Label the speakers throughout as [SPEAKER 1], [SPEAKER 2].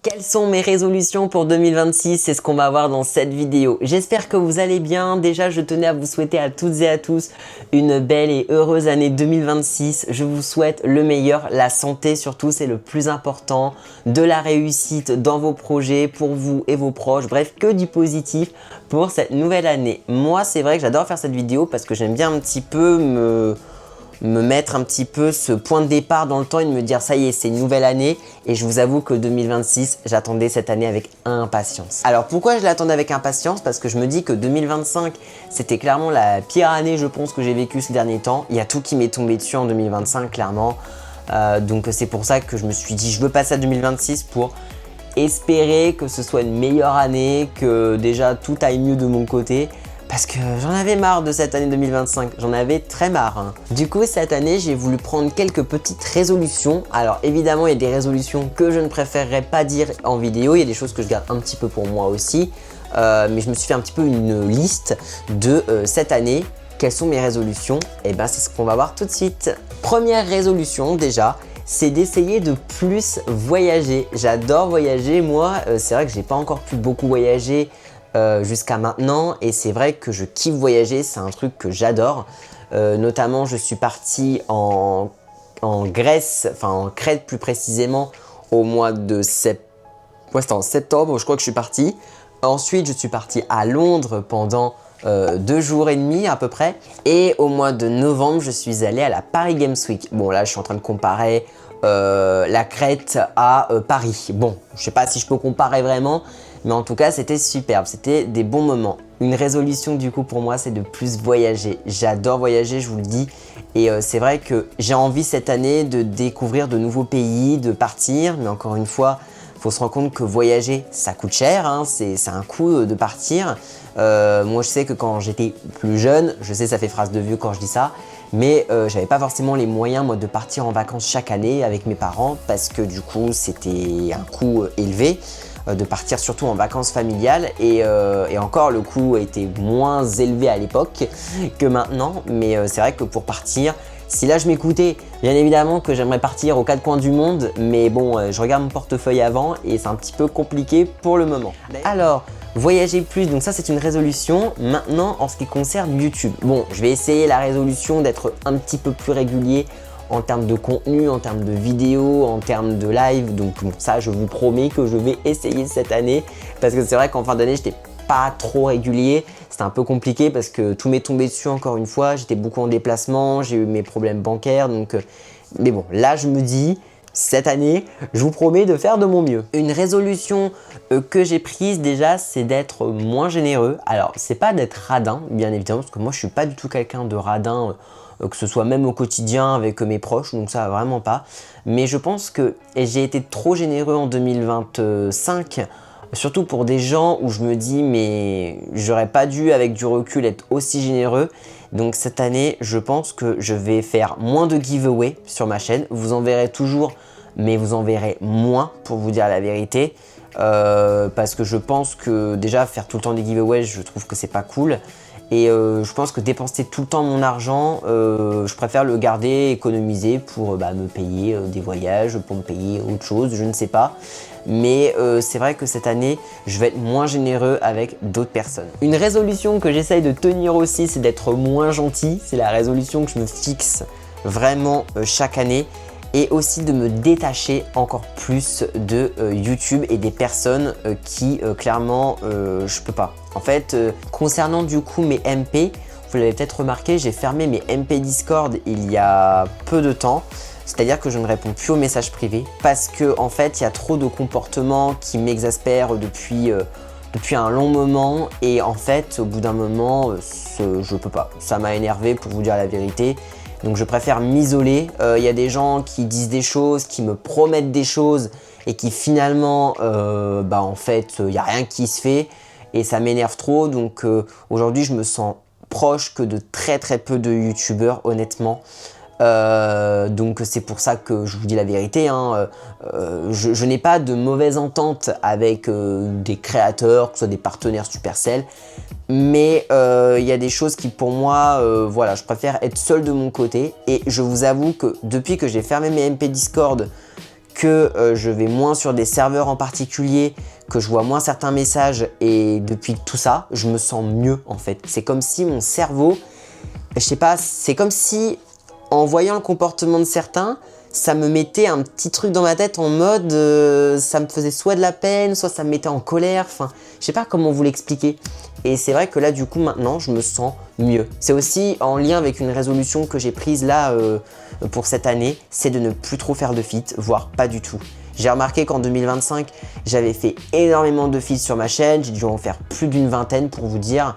[SPEAKER 1] Quelles sont mes résolutions pour 2026? C'est ce qu'on va voir dans cette vidéo. J'espère que vous allez bien. Déjà, je tenais à vous souhaiter à toutes et à tous une belle et heureuse année 2026. Je vous souhaite le meilleur, la santé surtout, c'est le plus important, de la réussite dans vos projets, pour vous et vos proches. Bref, que du positif pour cette nouvelle année. Moi, c'est vrai que j'adore faire cette vidéo parce que j'aime bien un petit peu me mettre un petit peu ce point de départ dans le temps et de me dire ça y est, c'est une nouvelle année. Et je vous avoue que 2026, j'attendais cette année avec impatience. Alors pourquoi je l'attendais avec impatience? Parce que je me dis que 2025, c'était clairement la pire année je pense que j'ai vécue ces derniers temps. Il y a tout qui m'est tombé dessus en 2025 clairement. Donc c'est pour ça que je me suis dit je veux passer à 2026 pour espérer que ce soit une meilleure année, que déjà tout aille mieux de mon côté. Parce que j'en avais marre de cette année 2025, j'en avais très marre. Hein. Du coup, cette année, j'ai voulu prendre quelques petites résolutions. Alors évidemment, il y a des résolutions que je ne préférerais pas dire en vidéo. Il y a des choses que je garde un petit peu pour moi aussi. Mais je me suis fait un petit peu une liste de cette année. Quelles sont mes résolutions? Et ben, c'est ce qu'on va voir tout de suite. Première résolution déjà, c'est d'essayer de plus voyager. J'adore voyager, moi. C'est vrai que j'ai pas encore pu beaucoup voyager jusqu'à maintenant et c'est vrai que je kiffe voyager, c'est un truc que j'adore. Notamment, je suis parti en Grèce, enfin en Crète plus précisément, au mois de c'était en septembre, je crois que je suis parti. Ensuite, je suis parti à Londres pendant 2 jours et demi à peu près. Et au mois de novembre, je suis allé à la Paris Games Week. Bon, là, je suis en train de comparer la Crète à Paris. Bon, je sais pas si je peux comparer vraiment, mais en tout cas, c'était superbe. C'était des bons moments. Une résolution du coup pour moi, c'est de plus voyager. J'adore voyager, je vous le dis. Et c'est vrai que j'ai envie cette année de découvrir de nouveaux pays, de partir. Mais encore une fois, il faut se rendre compte que voyager, ça coûte cher. Hein. C'est un coût de partir. Moi, je sais que quand j'étais plus jeune, je sais ça fait phrase de vieux quand je dis ça, mais j'avais pas forcément les moyens moi de partir en vacances chaque année avec mes parents parce que du coup, c'était un coût élevé. De partir surtout en vacances familiales et encore le coût était moins élevé à l'époque que maintenant, mais c'est vrai que pour partir, si là je m'écoutais, bien évidemment que j'aimerais partir aux 4 coins du monde, mais bon, je regarde mon portefeuille avant et c'est un petit peu compliqué pour le moment. Alors, voyager plus, donc ça c'est une résolution. Maintenant, en ce qui concerne YouTube, bon, je vais essayer la résolution d'être un petit peu plus régulier en termes de contenu, en termes de vidéos, en termes de live. Donc bon, ça, je vous promets que je vais essayer cette année parce que c'est vrai qu'en fin d'année, j'étais pas trop régulier. C'était un peu compliqué parce que tout m'est tombé dessus encore une fois. J'étais beaucoup en déplacement, j'ai eu mes problèmes bancaires. Donc, mais bon, là, je me dis, cette année, je vous promets de faire de mon mieux. Une résolution que j'ai prise déjà, c'est d'être moins généreux. Alors, c'est pas d'être radin, bien évidemment, parce que moi, je suis pas du tout quelqu'un de radin. Que ce soit même au quotidien avec mes proches, donc ça vraiment pas. Mais je pense que j'ai été trop généreux en 2025, surtout pour des gens où je me dis mais j'aurais pas dû avec du recul être aussi généreux. Donc cette année, je pense que je vais faire moins de giveaway sur ma chaîne. Vous en verrez toujours, mais vous en verrez moins pour vous dire la vérité. Parce que je pense que déjà faire tout le temps des giveaways, je trouve que c'est pas cool. Et je pense que dépenser tout le temps mon argent, je préfère le garder, économiser pour me payer des voyages, pour me payer autre chose, je ne sais pas. Mais c'est vrai que cette année, je vais être moins généreux avec d'autres personnes. Une résolution que j'essaye de tenir aussi, c'est d'être moins gentil. C'est la résolution que je me fixe vraiment chaque année. Et aussi de me détacher encore plus de YouTube et des personnes qui clairement je peux pas. En fait, concernant du coup mes MP, vous l'avez peut-être remarqué, j'ai fermé mes MP Discord il y a peu de temps. C'est-à-dire que je ne réponds plus aux messages privés parce que en fait, il y a trop de comportements qui m'exaspèrent depuis un long moment et en fait, au bout d'un moment, je peux pas. Ça m'a énervé pour vous dire la vérité. Donc je préfère m'isoler. Il y a des gens qui disent des choses, qui me promettent des choses et qui finalement, en fait, il n'y a rien qui se fait et ça m'énerve trop. Donc aujourd'hui, je me sens proche que de très très peu de youtubeurs, honnêtement. Donc c'est pour ça que je vous dis la vérité, hein. Je n'ai pas de mauvaise entente avec des créateurs, que ce soit des partenaires Supercell, mais il y a des choses qui pour moi, voilà, je préfère être seul de mon côté et je vous avoue que depuis que j'ai fermé mes MP Discord, que je vais moins sur des serveurs en particulier, que je vois moins certains messages et depuis tout ça, je me sens mieux en fait. C'est comme si mon cerveau, je sais pas, c'est comme si en voyant le comportement de certains, ça me mettait un petit truc dans ma tête en mode, ça me faisait soit de la peine, soit ça me mettait en colère, enfin, je sais pas comment vous l'expliquer. Et c'est vrai que là, du coup, maintenant, je me sens mieux. C'est aussi en lien avec une résolution que j'ai prise là pour cette année, c'est de ne plus trop faire de feats, voire pas du tout. J'ai remarqué qu'en 2025, j'avais fait énormément de feats sur ma chaîne, j'ai dû en faire plus d'une vingtaine pour vous dire.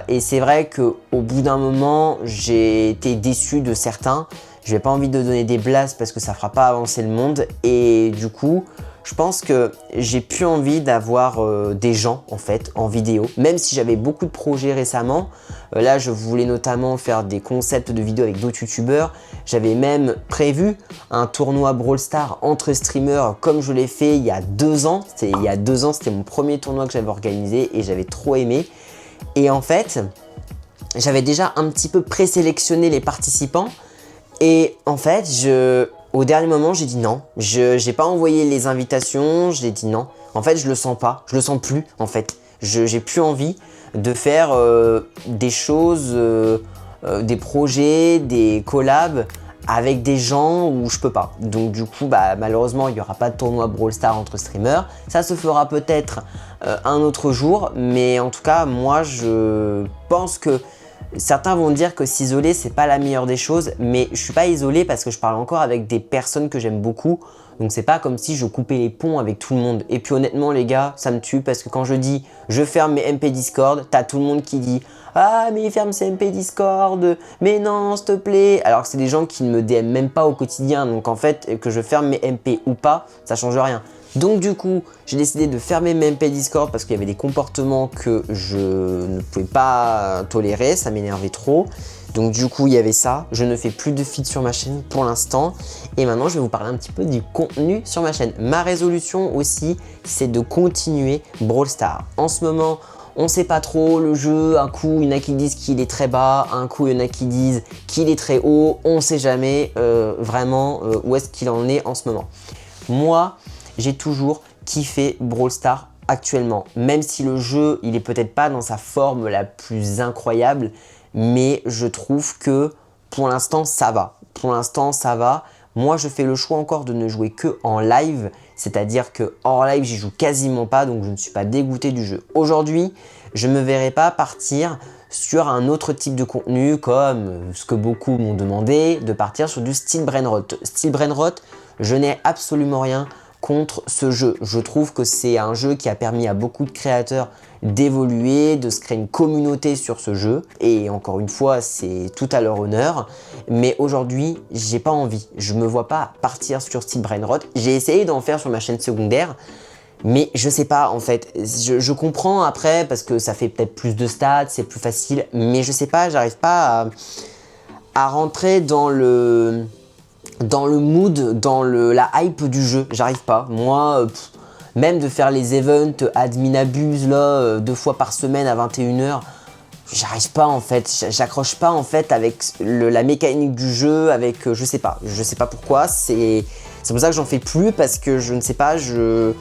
[SPEAKER 1] Et c'est vrai qu'au bout d'un moment, j'ai été déçu de certains. Je n'ai pas envie de donner des blasts parce que ça ne fera pas avancer le monde. Et du coup, je pense que j'ai plus envie d'avoir des gens en fait en vidéo. Même si j'avais beaucoup de projets récemment. Là, je voulais notamment faire des concepts de vidéos avec d'autres youtubeurs. J'avais même prévu un tournoi Brawl Stars entre streamers comme je l'ai fait il y a 2 ans. Il y a 2 ans, c'était mon premier tournoi que j'avais organisé et j'avais trop aimé. Et en fait, j'avais déjà un petit peu présélectionné les participants. Et en fait, au dernier moment, j'ai dit non. Je n'ai pas envoyé les invitations, j'ai dit non. En fait, je le sens pas, je le sens plus en fait. J'ai plus envie de faire des choses, des projets, des collabs avec des gens où je peux pas. Donc du coup, malheureusement, il n'y aura pas de tournoi Brawl Stars entre streamers. Ça se fera peut-être un autre jour, mais en tout cas, moi, je pense que certains vont dire que s'isoler, c'est pas la meilleure des choses, mais je suis pas isolé parce que je parle encore avec des personnes que j'aime beaucoup. Donc c'est pas comme si je coupais les ponts avec tout le monde. Et puis honnêtement les gars, ça me tue parce que quand je dis je ferme mes MP Discord, t'as tout le monde qui dit ah mais il ferme ses MP Discord, mais non s'il te plaît. Alors que c'est des gens qui ne me DM même pas au quotidien. Donc en fait que je ferme mes MP ou pas, ça change rien. Donc du coup, j'ai décidé de fermer mes MP Discord parce qu'il y avait des comportements que je ne pouvais pas tolérer, ça m'énervait trop. Donc du coup, il y avait ça. Je ne fais plus de feeds sur ma chaîne pour l'instant. Et maintenant, je vais vous parler un petit peu du contenu sur ma chaîne. Ma résolution aussi, c'est de continuer Brawl Stars. En ce moment, on ne sait pas trop le jeu. Un coup, il y en a qui disent qu'il est très bas. Un coup, il y en a qui disent qu'il est très haut. On ne sait jamais vraiment où est-ce qu'il en est en ce moment. Moi, j'ai toujours kiffé Brawl Stars actuellement. Même si le jeu, il est peut-être pas dans sa forme la plus incroyable, mais je trouve que pour l'instant, ça va. Pour l'instant, ça va. Moi, je fais le choix encore de ne jouer que en live, c'est-à-dire que hors live, j'y joue quasiment pas, donc je ne suis pas dégoûté du jeu. Aujourd'hui, je ne me verrai pas partir sur un autre type de contenu, comme ce que beaucoup m'ont demandé, de partir sur du style Brainrot. Style Brainrot, je n'ai absolument rien contre ce jeu. Je trouve que c'est un jeu qui a permis à beaucoup de créateurs d'évoluer, de se créer une communauté sur ce jeu. Et encore une fois, c'est tout à leur honneur. Mais aujourd'hui, j'ai pas envie. Je me vois pas partir sur style Brainrot. J'ai essayé d'en faire sur ma chaîne secondaire. Mais je sais pas en fait, je comprends après parce que ça fait peut-être plus de stats, c'est plus facile. Mais je sais pas, j'arrive pas à rentrer dans le mood, dans la hype du jeu, j'arrive pas. Moi, même de faire les events admin abuse là, 2 fois par semaine à 21h, j'arrive pas en fait, j'accroche pas en fait avec la mécanique du jeu, avec je sais pas pourquoi, c'est pour ça que j'en fais plus parce que je ne sais pas, je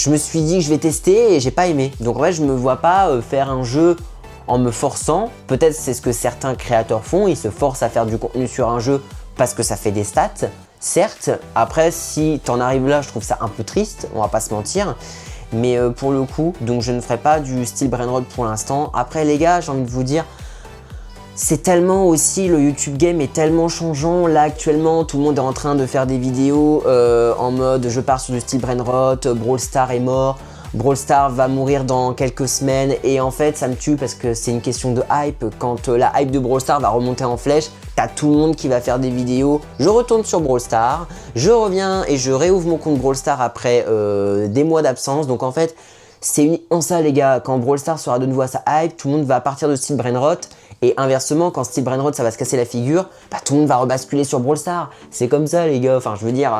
[SPEAKER 1] me suis dit que je vais tester et j'ai pas aimé. Donc en fait, je me vois pas faire un jeu en me forçant. Peut-être c'est ce que certains créateurs font, ils se forcent à faire du contenu sur un jeu parce que ça fait des stats, certes. Après, si t'en arrives là, je trouve ça un peu triste, on va pas se mentir. Mais pour le coup, donc je ne ferai pas du style Brainrot pour l'instant. Après les gars, j'ai envie de vous dire, c'est tellement aussi, le YouTube game est tellement changeant. Là actuellement, tout le monde est en train de faire des vidéos en mode je pars sur du style Brainrot, Brawl Stars est mort. Brawl Stars va mourir dans quelques semaines et en fait ça me tue parce que c'est une question de hype. Quand la hype de Brawl Stars va remonter en flèche, t'as tout le monde qui va faire des vidéos. Je retourne sur Brawl Stars, je reviens et je réouvre mon compte Brawl Stars après des mois d'absence. Donc en fait, c'est uniquement ça les gars. Quand Brawl Stars sera de nouveau à sa hype, tout le monde va partir de style Brainrot. Et inversement, quand style Brainrot ça va se casser la figure, tout le monde va rebasculer sur Brawl Stars. C'est comme ça les gars. Enfin je veux dire,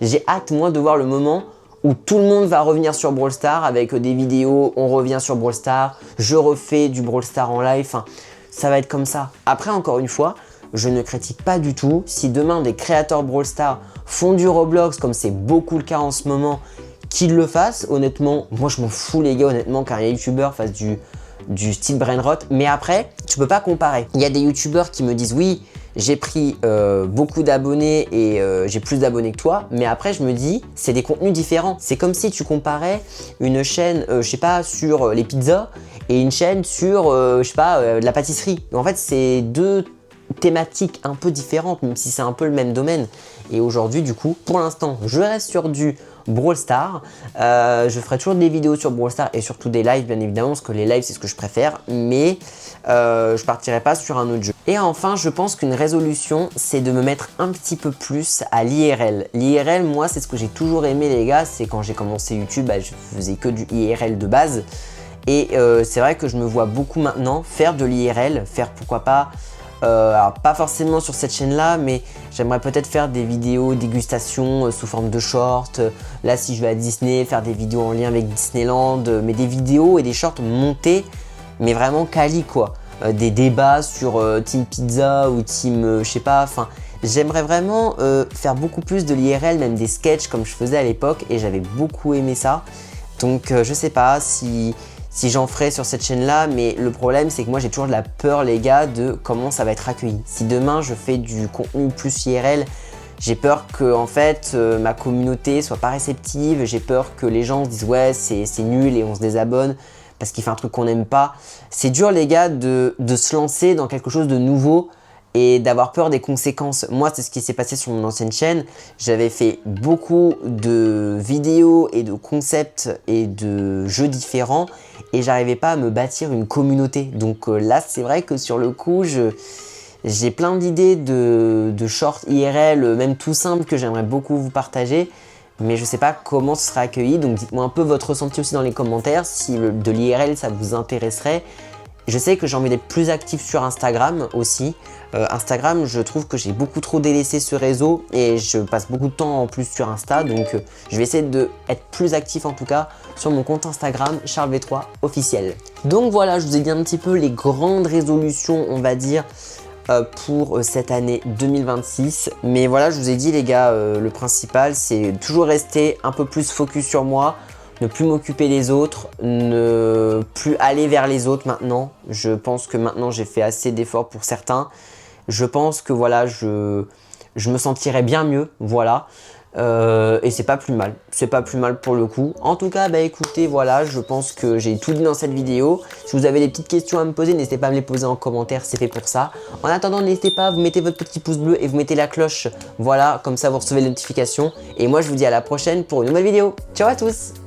[SPEAKER 1] j'ai hâte moi de voir le moment où tout le monde va revenir sur Brawl Stars avec des vidéos, on revient sur Brawl Stars, je refais du Brawl Stars en live, enfin, ça va être comme ça. Après, encore une fois, je ne critique pas du tout. Si demain des créateurs Brawl Stars font du Roblox, comme c'est beaucoup le cas en ce moment, qu'ils le fassent, honnêtement, moi je m'en fous les gars, honnêtement, qu'un youtubeur fasse du style brainrot. Mais après, tu peux pas comparer. Il y a des youtubeurs qui me disent oui, j'ai pris beaucoup d'abonnés et j'ai plus d'abonnés que toi, mais après je me dis c'est des contenus différents. C'est comme si tu comparais une chaîne, je sais pas, sur les pizzas et une chaîne sur, je sais pas, la pâtisserie. En fait, c'est deux thématiques un peu différentes, même si c'est un peu le même domaine. Et aujourd'hui, du coup, pour l'instant, je reste sur du Brawl Stars. Je ferai toujours des vidéos sur Brawl Stars et surtout des lives, bien évidemment, parce que les lives, c'est ce que je préfère. Mais je partirai pas sur un autre jeu. Et enfin, je pense qu'une résolution, c'est de me mettre un petit peu plus à l'IRL. L'IRL, moi, c'est ce que j'ai toujours aimé, les gars. C'est quand j'ai commencé YouTube, bah, je faisais que du IRL de base. Et c'est vrai que je me vois beaucoup maintenant faire de l'IRL, faire pourquoi pas, alors pas forcément sur cette chaîne là, mais j'aimerais peut-être faire des vidéos dégustation sous forme de short. Là, si je vais à Disney, faire des vidéos en lien avec Disneyland, mais des vidéos et des shorts montés, mais vraiment quali quoi. Des débats sur Team Pizza ou Team je sais pas, enfin j'aimerais vraiment faire beaucoup plus de l'IRL, même des sketchs comme je faisais à l'époque, et j'avais beaucoup aimé ça. Donc je sais pas si j'en ferai sur cette chaîne là, mais le problème c'est que moi j'ai toujours de la peur les gars de comment ça va être accueilli. Si demain je fais du contenu plus IRL, j'ai peur que en fait ma communauté soit pas réceptive, j'ai peur que les gens se disent ouais c'est nul et on se désabonne parce qu'il fait un truc qu'on n'aime pas. C'est dur les gars de se lancer dans quelque chose de nouveau et d'avoir peur des conséquences. Moi, c'est ce qui s'est passé sur mon ancienne chaîne. J'avais fait beaucoup de vidéos et de concepts et de jeux différents et j'arrivais pas à me bâtir une communauté. Donc là, c'est vrai que sur le coup, j'ai plein d'idées de shorts IRL, même tout simple, que j'aimerais beaucoup vous partager. Mais je sais pas comment ce sera accueilli, donc dites-moi un peu votre ressenti aussi dans les commentaires, si de l'IRL ça vous intéresserait. Je sais que j'ai envie d'être plus actif sur Instagram aussi. Instagram, je trouve que j'ai beaucoup trop délaissé ce réseau et je passe beaucoup de temps en plus sur Insta. Donc je vais essayer d'être plus actif en tout cas sur mon compte Instagram CharlesV3 officiel. Donc voilà, je vous ai dit un petit peu les grandes résolutions, on va dire, pour cette année 2026. Mais voilà, je vous ai dit les gars, le principal c'est toujours rester un peu plus focus sur moi, ne plus m'occuper des autres, ne plus aller vers les autres maintenant. Je pense que maintenant j'ai fait assez d'efforts pour certains. Je pense que voilà, je me sentirais bien mieux, voilà. Et c'est pas plus mal, c'est pas plus mal pour le coup. En tout cas, bah écoutez, voilà, je pense que j'ai tout dit dans cette vidéo. Si vous avez des petites questions à me poser, n'hésitez pas à me les poser en commentaire, c'est fait pour ça. En attendant, n'hésitez pas, vous mettez votre petit pouce bleu et vous mettez la cloche, voilà, comme ça vous recevez les notifications. Et moi, je vous dis à la prochaine pour une nouvelle vidéo. Ciao à tous!